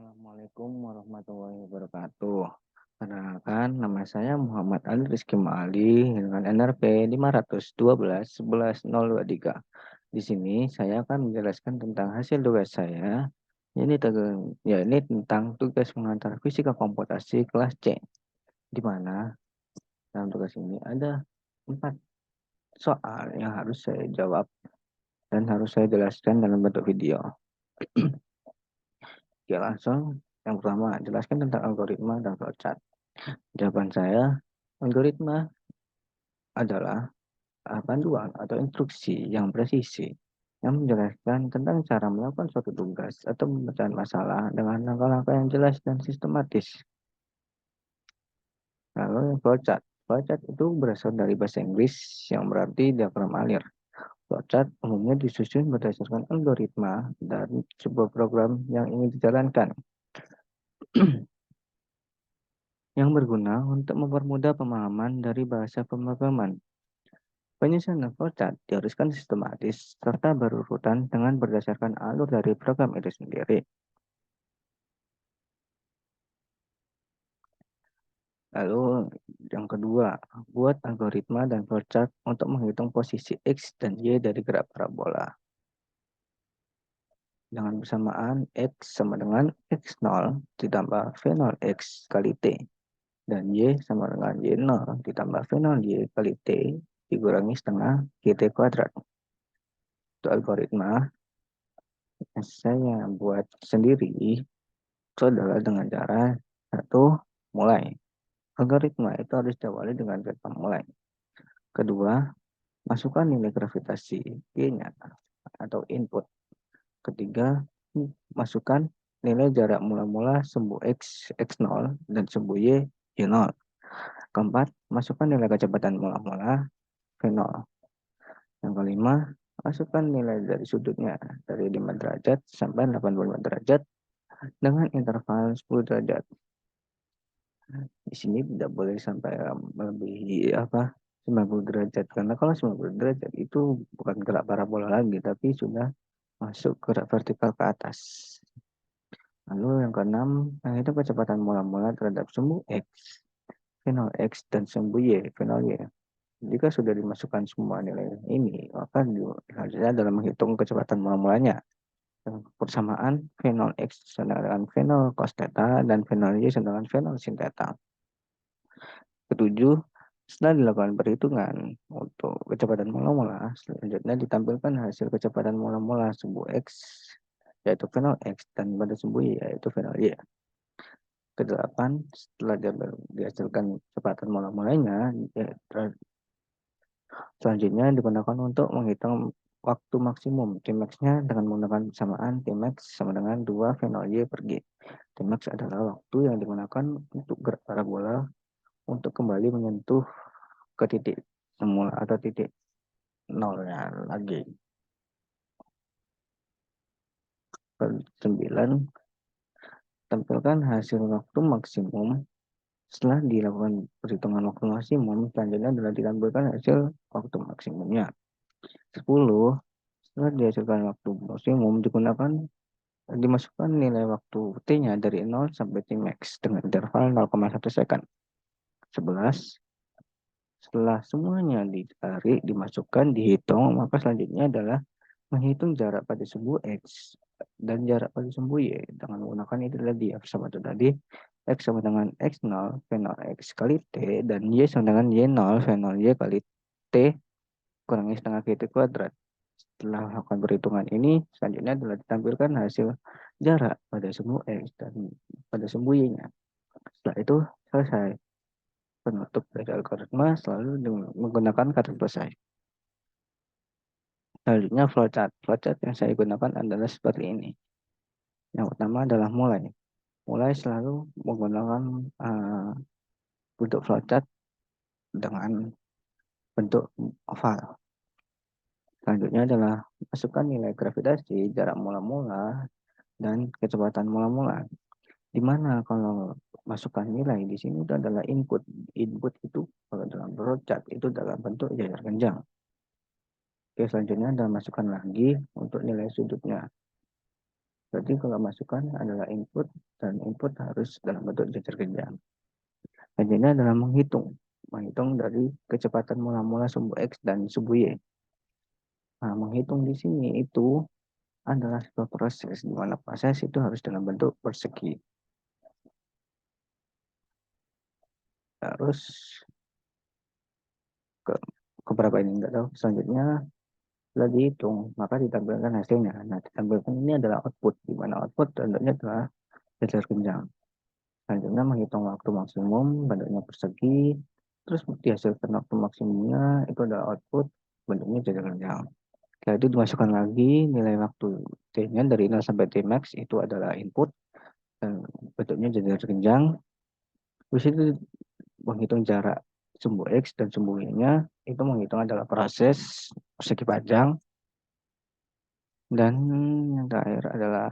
Assalamualaikum warahmatullahi wabarakatuh. Perkenalkan, nama saya Muhammad Ali Rizky Ma'ali dengan NRP 512 11 023. Di sini saya akan menjelaskan tentang hasil tugas saya. Ini tentang tugas mengantar fisika komputasi kelas C, di mana dalam tugas ini ada 4 soal yang harus saya jawab dan harus saya jelaskan dalam bentuk video. Oke, langsung. Yang pertama, jelaskan tentang algoritma dan flowchart. Jawaban saya, algoritma adalah panduan atau instruksi yang presisi yang menjelaskan tentang cara melakukan suatu tugas atau pemecahan masalah dengan langkah-langkah yang jelas dan sistematis. Lalu yang flowchart. Flowchart itu berasal dari bahasa Inggris yang berarti diagram alir. Flowchart umumnya disusun berdasarkan algoritma dan sebuah program yang ingin dijalankan, yang berguna untuk mempermudah pemahaman dari bahasa pemrograman. Penyusunan flowchart diharuskan sistematis serta berurutan dengan berdasarkan alur dari program itu sendiri. Lalu yang kedua, buat algoritma dan flowchart untuk menghitung posisi X dan Y dari gerak parabola. Dengan bersamaan X sama dengan X0 ditambah V0 X kali T. Dan Y sama dengan Y0 ditambah V0 Y kali T dikurangi setengah GT kuadrat. Itu algoritma yang saya buat sendiri. Itu adalah dengan cara satu, mulai. Algoritma itu harus diawali dengan kata mulai. Kedua, masukkan nilai gravitasi Y-nya atau input. Ketiga, masukkan nilai jarak mula-mula sumbu X, X0 dan sumbu Y, Y0. Keempat, masukkan nilai kecepatan mula-mula V0. Yang kelima, masukkan nilai dari sudutnya dari 5 derajat sampai 85 derajat dengan interval 10 derajat. Di sini tidak boleh sampai melebihi 90 derajat, karena kalau 90 derajat itu bukan gerak parabola lagi tapi sudah masuk gerak vertikal ke atas. Lalu yang keenam, itu kecepatan mula-mula terhadap sumbu X, V0 X dan sumbu Y, V0 Y. Jika sudah dimasukkan semua nilai ini, maka selanjutnya dalam menghitung kecepatan mula-mulanya. Persamaan V0 X sama dengan V0 cos theta dan V0 Y sama dengan V0 sin theta. Ketujuh, setelah dilakukan perhitungan untuk kecepatan mula-mula, selanjutnya ditampilkan hasil kecepatan mula-mula sumbu X, yaitu V0 X, dan pada sumbu Y, yaitu V0 Y. Kedelapan, setelah dihasilkan kecepatan mula-mulanya, selanjutnya digunakan untuk menghitung waktu maksimum Tmax-nya dengan menggunakan persamaan Tmax sama dengan 2 V0 Y per G. Tmax adalah waktu yang digunakan untuk gerak parabola untuk kembali menyentuh ke titik semula atau titik nolnya lagi. 9, tampilkan hasil waktu maksimum setelah dilakukan perhitungan waktu maksimum. Selanjutnya adalah ditampilkan hasil waktu maksimumnya. 10, setelah dihasilkan waktu maksimum dimasukkan nilai waktu T-nya dari 0 sampai Tmax dengan interval 0,1 second. 11, setelah semuanya ditarik, dimasukkan, dihitung, maka selanjutnya adalah menghitung jarak pada sumbu X dan jarak pada sumbu Y dengan menggunakan itu tadi, X sama itu tadi, X sama dengan X0 V0 X kali T dan Y sama dengan Y0 V0 Y kali T kurangi setengah GT kuadrat. Setelah melakukan perhitungan ini, selanjutnya adalah ditampilkan hasil jarak pada sumbu X dan pada sumbu Y-nya. Setelah itu selesai. Penutup dari algoritma selalu menggunakan kata selesai. Selanjutnya flowchart. Flowchart yang saya gunakan adalah seperti ini. Yang pertama adalah mulai. Mulai selalu menggunakan bentuk flowchart dengan bentuk oval. Selanjutnya adalah masukkan nilai gravitasi, jarak mula-mula, dan kecepatan mula-mula. Di mana kalau masukkan nilai di sini itu adalah input. Input itu kalau dalam flowchart itu dalam bentuk jajar genjang. Oke, selanjutnya adalah masukkan lagi untuk nilai sudutnya. Jadi kalau masukan adalah input dan input harus dalam bentuk jajar genjang. Selanjutnya adalah menghitung dari kecepatan mula-mula sumbu X dan sumbu Y. Nah, menghitung di sini itu adalah sebuah proses di mana proses itu harus dalam bentuk persegi. Terus ke keberapa ini enggak tahu. Selanjutnya setelah dihitung maka ditampilkan hasilnya. Nah, ditampilkan ini adalah output di mana output bentuknya adalah jajar genjang. Selanjutnya menghitung waktu maksimum bentuknya persegi. Terus dihasilkan waktu maksimumnya itu adalah output bentuknya jajar genjang. Setelah itu dimasukkan lagi nilai waktu T-nya dari 0 sampai T max itu adalah input dan bentuknya jajar genjang. Terus itu menghitung jarak sumbu X dan sumbu Y-nya itu menghitung adalah proses persegi panjang. Dan yang terakhir adalah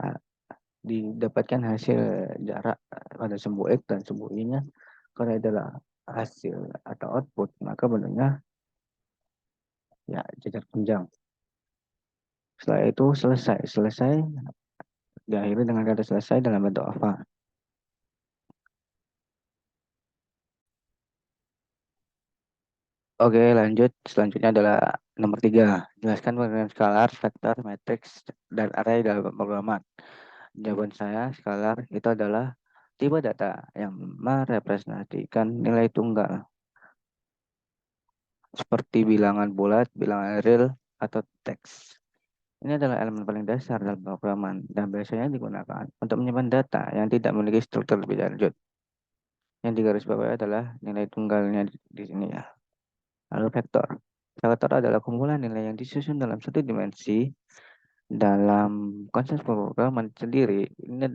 didapatkan hasil jarak pada sumbu X dan sumbu Y-nya. Kalau adalah hasil atau output, maka bentuknya ya jajar panjang. Setelah itu selesai diakhiri dengan kata selesai dalam bentuk apa? Oke, lanjut. Selanjutnya adalah nomor 3. Jelaskan penggunaan skalar, vektor, matriks, dan array dalam pemrograman. Jawaban saya, skalar itu adalah tipe data yang merepresentasikan nilai tunggal seperti bilangan bulat, bilangan real, atau teks. Ini adalah elemen paling dasar dalam pemrograman dan biasanya digunakan untuk menyimpan data yang tidak memiliki struktur lebih lanjut. Yang digarisbawahi adalah nilai tunggalnya di sini ya. Lalu vektor. Vektor adalah kumpulan nilai yang disusun dalam satu dimensi dalam konsep pemrograman sendiri. Ini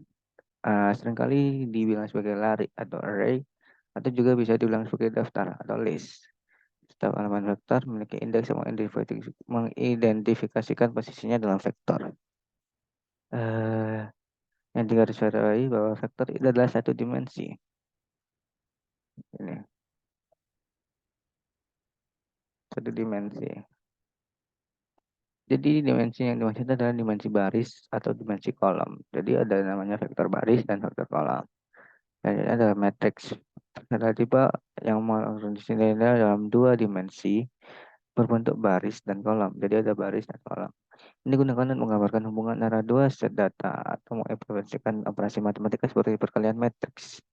seringkali dibilang sebagai lari atau array atau juga bisa dibilang sebagai daftar atau list. Setiap elemen vektor memiliki indeks yang mengidentifikasikan posisinya dalam vektor. Eh, yang digarisbawahi bahwa vektor itu adalah satu dimensi. Ini satu dimensi. Jadi dimensi yang dimaksud adalah dimensi baris atau dimensi kolom. Jadi ada namanya vektor baris dan vektor kolom. Dan ini adalah matriks. Ada tipe yang di sini dalam dua dimensi berbentuk baris dan kolom. Jadi ada baris dan kolom. Ini digunakan untuk menggambarkan hubungan antara dua set data atau mengimplementasikan operasi matematika seperti perkalian matriks.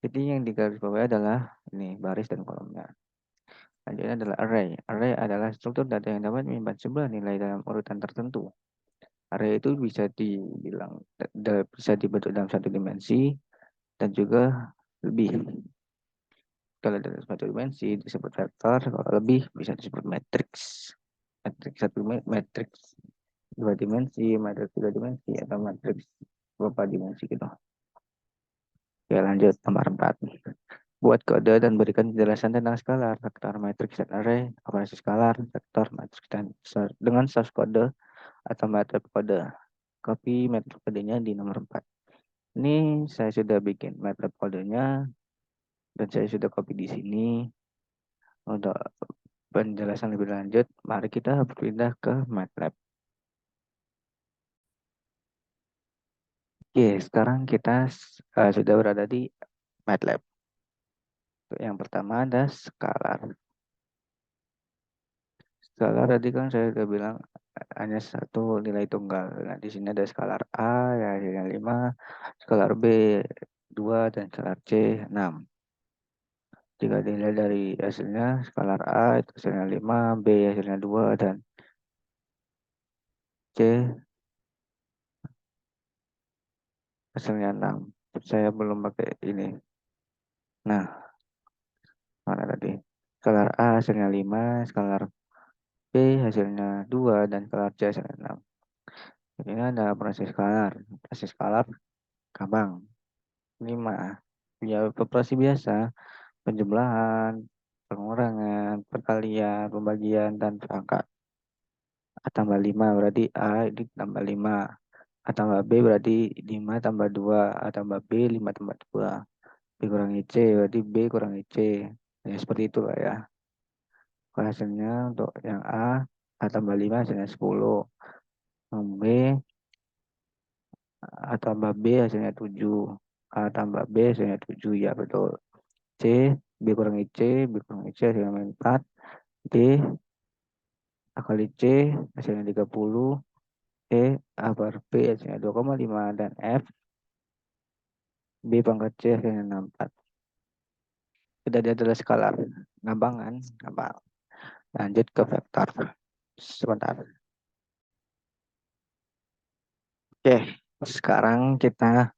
Jadi yang digarisbawahi adalah ini baris dan kolomnya. Selanjutnya adalah array. Array adalah struktur data yang dapat menyimpan sebuah nilai dalam urutan tertentu. Array itu bisa dibilang bisa dibentuk dalam satu dimensi dan juga lebih. Kalau dalam satu dimensi disebut vektor, kalau lebih bisa disebut matriks. Matriks satu matriks dua dimensi, matriks tiga dimensi atau matriks beberapa dimensi gitu. Oke, lanjut nomor 4. Buat kode dan berikan penjelasan tentang skalar, vektor, matriks, dan array, operasi skalar, vektor, matriks, dan dengan source kode atau metode kode. Copy metode kodenya di nomor 4. Ini saya sudah bikin metode kodenya dan saya sudah copy di sini. Untuk penjelasan lebih lanjut, mari kita berpindah ke MATLAB. Oke, sekarang kita sudah berada di MATLAB. Yang pertama ada skalar. Skalar tadi kan saya sudah bilang hanya satu nilai tunggal. Nah, di sini ada skalar A ya hasilnya 5, skalar B 2 dan skalar C 6. Jika dilihat dari hasilnya, skalar A itu hasilnya 5, B hasilnya 2 dan C hasilnya 6. Saya belum pakai ini. Nah, mana tadi? Skalar A hasilnya 5, skalar B hasilnya 2 dan skalar C hasilnya 6. Ini ada operasi skalar. Operasi skalar gampang. 5. Ya, operasi biasa. Penjumlahan, pengurangan, perkalian, pembagian, dan perangkat. A tambah 5 berarti A ini tambah 5. A tambah B berarti 5 tambah 2. A tambah B 5 tambah 2. B kurangi C berarti B kurangi C. Ya, seperti itu lah ya. Hasilnya untuk yang A tambah 5 hasilnya 10. Yang B tambah B hasilnya 7. A tambah B hasilnya 7, ya betul. C, B kurangi C, B kurangi C hasilnya 4. D, A kali C hasilnya 30. E, A per B hasilnya 2,5. Dan F, B pangkat C hasilnya 64. Sudah dia adalah skalar. Gampang kan? Gampang. Lanjut ke vektor. Sebentar. Oke, sekarang kita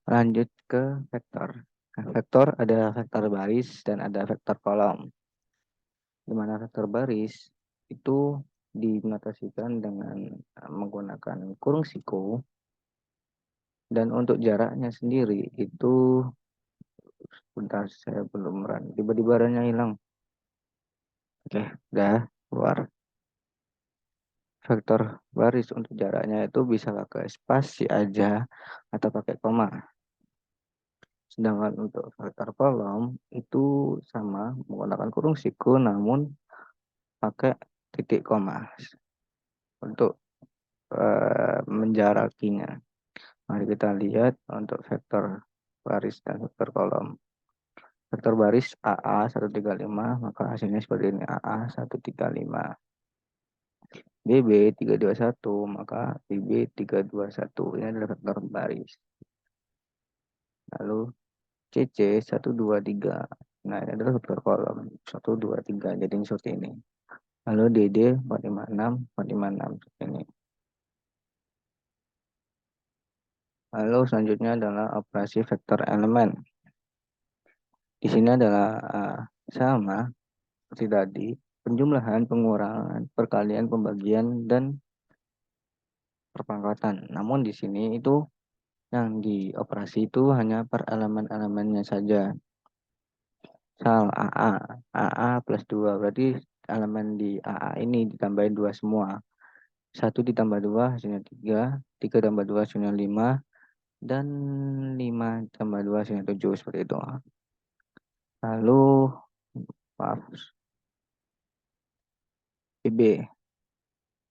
lanjut ke vektor. Nah, vektor ada vektor baris dan ada vektor kolom. Di mana vektor baris itu dinotasikan dengan menggunakan kurung siku, dan untuk jaraknya sendiri itu, bentar saya belum run, tiba-tiba runnya hilang. Oke, udah keluar. Vektor baris untuk jaraknya itu bisa pakai spasi aja atau pakai koma. Sedangkan untuk vektor kolom itu sama menggunakan kurung siku namun pakai titik koma untuk menjarakinya. Mari kita lihat untuk vektor baris dan vektor kolom. Vektor baris AA 135, maka hasilnya seperti ini, AA 135. BB 321, maka BB 321. Ini adalah vektor baris. Lalu CC 123. Nah, ini adalah vektor kolom 123. Jadi ini seperti ini. Lalu DD 456, 456 seperti ini. Lalu selanjutnya adalah operasi vektor elemen. Di sini adalah sama seperti tadi, penjumlahan, pengurangan, perkalian, pembagian, dan perpangkatan. Namun di sini itu yang dioperasi itu hanya per elemen-elemennya saja. Misal AA plus 2, berarti elemen di AA ini ditambahin 2 semua. 1 ditambah 2 hasilnya 3, 3 tambah 2 hasilnya 5, dan 5 tambah 2 hasilnya 7, seperti itu. Lalu, maaf, WB.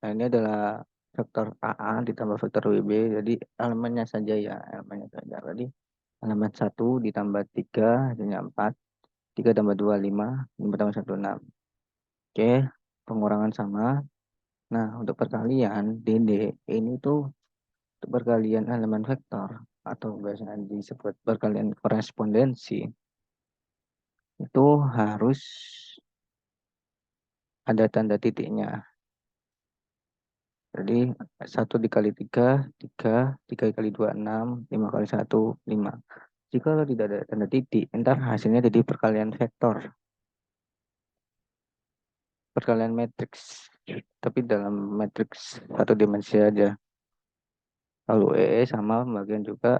Nah, ini adalah vektor AA ditambah vektor WB, jadi elemennya saja ya, elemennya saja. Jadi elemen 1 ditambah 3 hasilnya 4, 3 tambah 2 5, 5 tambah 1 6. Oke, pengurangan sama. Nah, untuk perkalian DD ini tuh untuk perkalian elemen vektor atau biasanya disebut perkalian korespondensi, itu harus ada tanda titiknya. Jadi 1 dikali 3, 3, 3 kali 2, 6, 5 kali 1, 5. Jika tidak ada tanda titik, ntar hasilnya jadi perkalian vektor. Perkalian matriks. Tapi dalam matriks satu dimensi aja. Lalu EE sama bagian juga,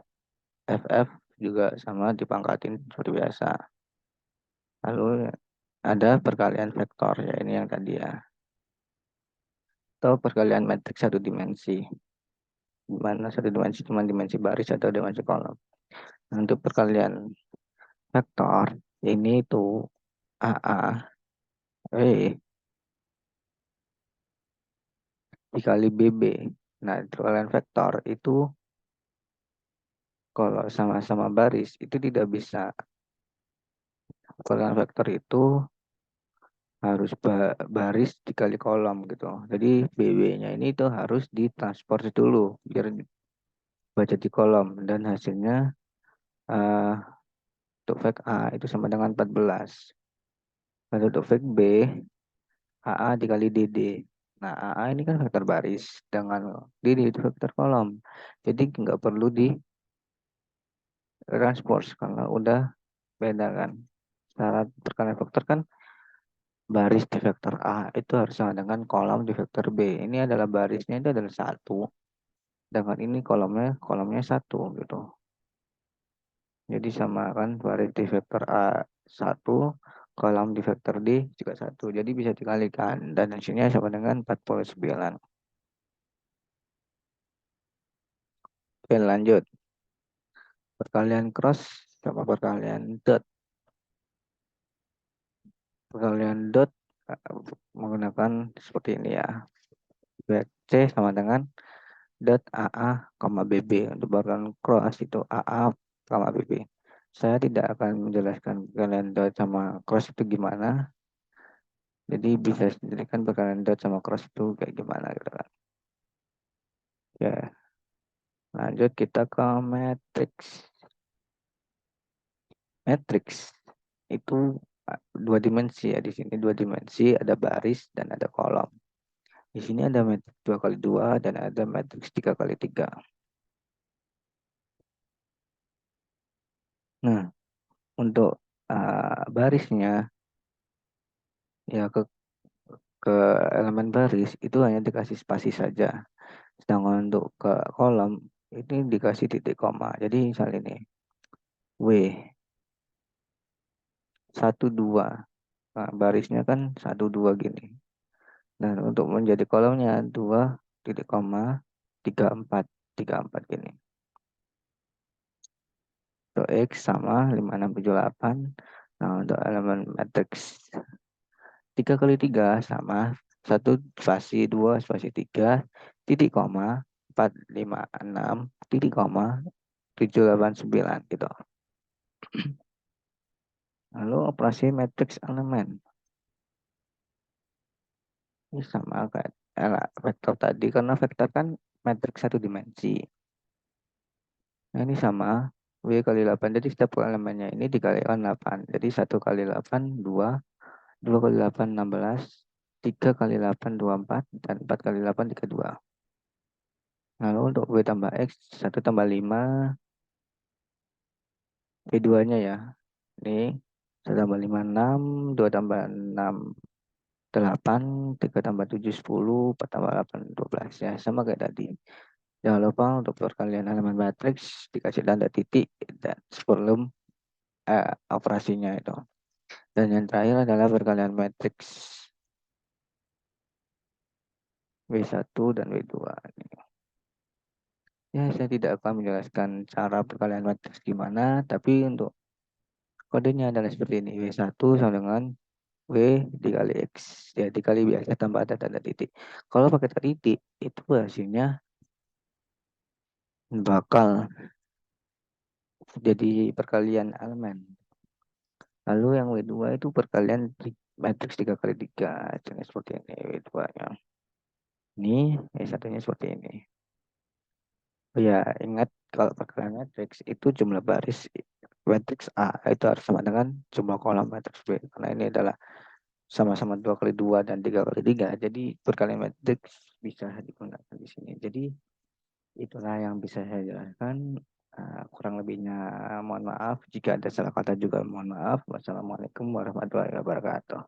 FF juga sama dipangkatin seperti biasa. Lalu ada perkalian vektor, ya ini yang tadi ya. Atau perkalian matriks satu dimensi. Di mana satu dimensi cuma dimensi baris atau dimensi kolom. Nah, untuk perkalian vektor ini tuh AA E dikali BB. Nah, perkalian vektor itu kalau sama-sama baris itu tidak bisa. Perkalian vektor itu harus baris dikali kolom gitu. Jadi BB-nya ini tuh harus ditransport dulu biar baca di kolom, dan hasilnya uh, untuk vek A itu sama dengan 14. Lalu untuk vek B, AA dikali DD. Nah, AA ini kan vektor baris, dengan DD itu vektor kolom. Jadi nggak perlu di transport karena udah beda kan. Syarat perkalian vektor kan baris di vektor A itu harus sama dengan kolom di vektor B. Ini adalah barisnya itu adalah 1. Dengan ini kolomnya 1 gitu. Jadi sama kan, baris di vektor A 1, kolom di vektor D juga 1. Jadi bisa dikalikan dan hasilnya sama dengan 49. Oke, lanjut. Perkalian cross sama perkalian dot. Perkalian dot menggunakan seperti ini ya. C sama dengan dot AA, BB. Untuk bagian cross itu AA, BB. Saya tidak akan menjelaskan kalian dot sama cross itu gimana. Jadi bisa sendiri kan bakalan dot sama cross itu kayak gimana gitu kan. Ya, lanjut kita ke matrix. Matrix itu dua dimensi ya. Di sini dua dimensi, ada baris dan ada kolom. Di sini ada matrix 2x2 dan ada matrix 3x3. Nah, untuk barisnya ya ke elemen baris itu hanya dikasih spasi saja. Sedangkan untuk ke kolom ini dikasih titik koma. Jadi misal ini W 1 2. Nah, barisnya kan 1 2 gini. Dan untuk menjadi kolomnya 2,34 gini. Untuk X sama 5678. Nah, untuk elemen matriks 3x3 sama 1 spasi 2 spasi 3 titik koma 456 titik koma 789 gitu. Lalu operasi matriks elemen ini sama kayak vektor tadi, karena vektor kan matriks satu dimensi. Nah, ini sama W kali 8. Jadi setiap elemennya ini dikalikan 8. Jadi 1 kali 8 2, 2 kali 8 16, 3 kali 8 24, dan 4 kali 8 32. Lalu untuk W tambah X 1 tambah 5, W2-nya ya. Ini 1 tambah 5 6, 2 tambah 6 8, 3 tambah 7 10, 4 tambah 8 12 ya. Sama kayak tadi. Jangan lupa untuk perkalian elemen matriks dikasih tanda titik dan sebelum operasinya itu. Dan yang terakhir adalah perkalian matriks W1 dan W2. Ya, saya tidak akan menjelaskan cara perkalian matriks gimana, tapi untuk kodenya adalah seperti ini. W1 sama dengan W dikali X. Ya, dikali biasa tambah ada tanda titik. Kalau pakai tanda titik, itu hasilnya bakal jadi perkalian elemen. Lalu yang W2 itu perkalian matriks 3x3. Jadi seperti ini W2-nya. Ini satunya seperti ini. Oh ya, ingat kalau perkalian matriks itu jumlah baris matriks A itu harus sama dengan jumlah kolom matriks B. Karena ini adalah sama-sama 2x2 dan 3x3. Jadi perkalian matriks bisa digunakan di sini. Jadi itulah yang bisa saya jelaskan. Kurang lebihnya mohon maaf. Jika ada salah kata juga mohon maaf. Wassalamualaikum warahmatullahi wabarakatuh.